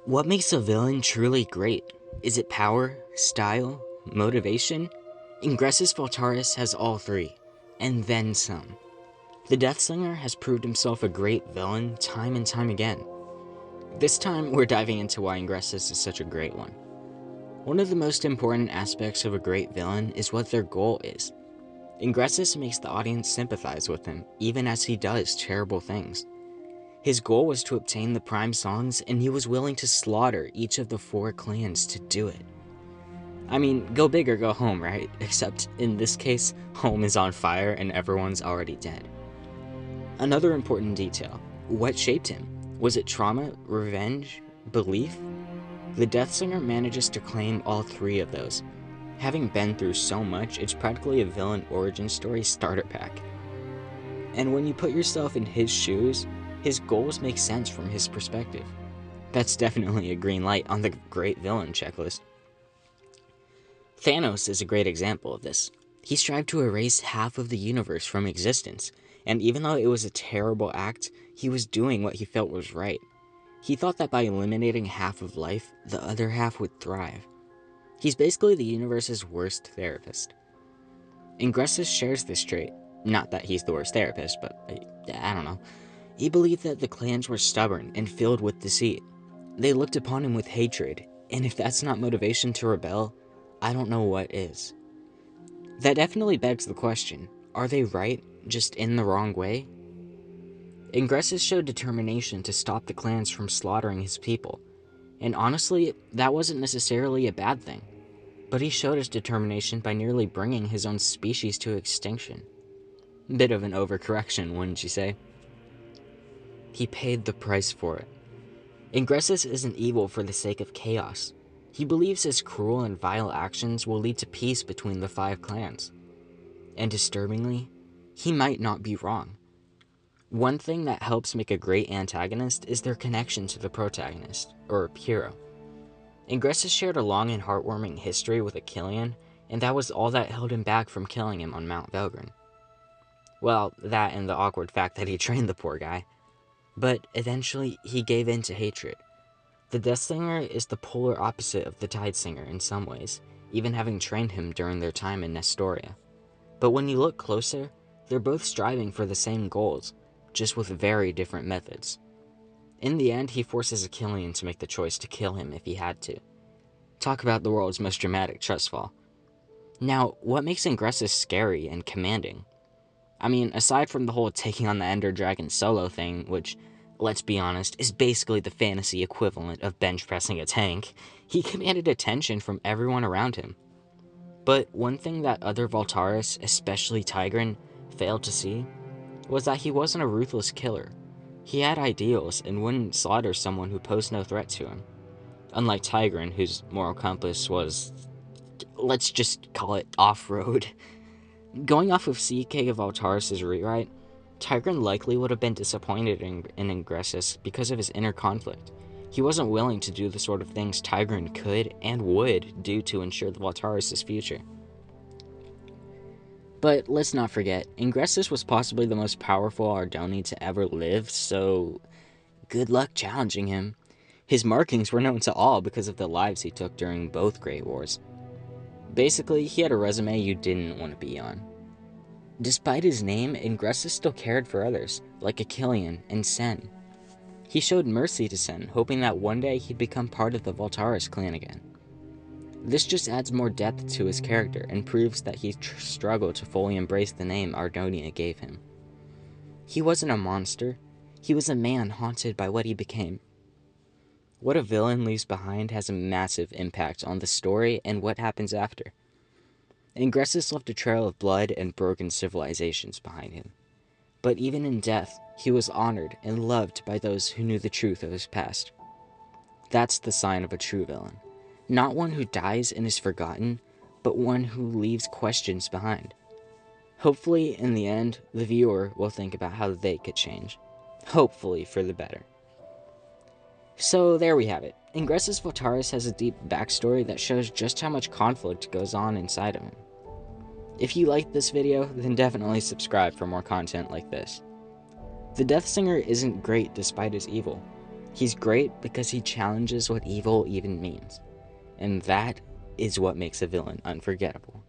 What makes a villain truly great? Is it power, style, motivation? Ingressus Voltaris has all three, and then some. The Deathslinger has proved himself a great villain time and time again. This time, we're diving into why Ingressus is such a great one. One of the most important aspects of a great villain is what their goal is. Ingressus makes the audience sympathize with him, even as he does terrible things. His goal was to obtain the Prime Songs, and he was willing to slaughter each of the 4 clans to do it. I mean, go big or go home, right? Except in this case, home is on fire and everyone's already dead. Another important detail: what shaped him? Was it trauma, revenge, belief? The Deathsinger manages to claim all 3 of those. Having been through so much, it's practically a villain origin story starter pack. And when you put yourself in his shoes, his goals make sense from his perspective. That's definitely a green light on the great villain checklist. Thanos is a great example of this. He strived to erase half of the universe from existence, and even though it was a terrible act, he was doing what he felt was right. He thought that by eliminating half of life, the other half would thrive. He's basically the universe's worst therapist. Ingressus shares this trait. Not that he's the worst therapist, but I don't know. He believed that the clans were stubborn and filled with deceit. They looked upon him with hatred, and if that's not motivation to rebel, I don't know what is. That definitely begs the question, are they right, just in the wrong way? Ingressus showed determination to stop the clans from slaughtering his people, and honestly, that wasn't necessarily a bad thing. But he showed his determination by nearly bringing his own species to extinction. Bit of an overcorrection, wouldn't you say? He paid the price for it. Ingressus isn't evil for the sake of chaos. He believes his cruel and vile actions will lead to peace between the 5 clans. And disturbingly, he might not be wrong. One thing that helps make a great antagonist is their connection to the protagonist, or hero. Ingressus shared a long and heartwarming history with Achillean, and that was all that held him back from killing him on Mount Velgrin. Well, that and the awkward fact that he trained the poor guy. But eventually, he gave in to hatred. The Deathsinger is the polar opposite of the Tidesinger in some ways, even having trained him during their time in Nestoria. But when you look closer, they're both striving for the same goals, just with very different methods. In the end, he forces Achillean to make the choice to kill him if he had to. Talk about the world's most dramatic trust fall. Now, what makes Ingressus scary and commanding? I mean, aside from the whole taking on the Ender Dragon solo thing, which, let's be honest, is basically the fantasy equivalent of bench pressing a tank, he commanded attention from everyone around him. But one thing that other Voltaris, especially Tigran, failed to see was that he wasn't a ruthless killer. He had ideals and wouldn't slaughter someone who posed no threat to him. Unlike Tigran, whose moral compass was, let's just call it off-road. Going off of CK Voltaris' rewrite, Tigran likely would have been disappointed in Ingressus because of his inner conflict. He wasn't willing to do the sort of things Tigran could and would do to ensure the Voltaris' future. But let's not forget, Ingressus was possibly the most powerful Ardoni to ever live, so good luck challenging him. His markings were known to all because of the lives he took during both Great Wars. Basically, he had a resume you didn't want to be on. Despite his name, Ingressus still cared for others, like Achillean and Sen. He showed mercy to Sen, hoping that one day he'd become part of the Voltaris clan again. This just adds more depth to his character and proves that he struggled to fully embrace the name Ardonia gave him. He wasn't a monster, he was a man haunted by what he became. What a villain leaves behind has a massive impact on the story and what happens after. Ingressus left a trail of blood and broken civilizations behind him. But even in death, he was honored and loved by those who knew the truth of his past. That's the sign of a true villain. Not one who dies and is forgotten, but one who leaves questions behind. Hopefully, in the end, the viewer will think about how they could change. Hopefully for the better. So there we have it. Ingressus Voltaris has a deep backstory that shows just how much conflict goes on inside of him. If you liked this video, then definitely subscribe for more content like this. The Deathsinger isn't great despite his evil. He's great because he challenges what evil even means. And that is what makes a villain unforgettable.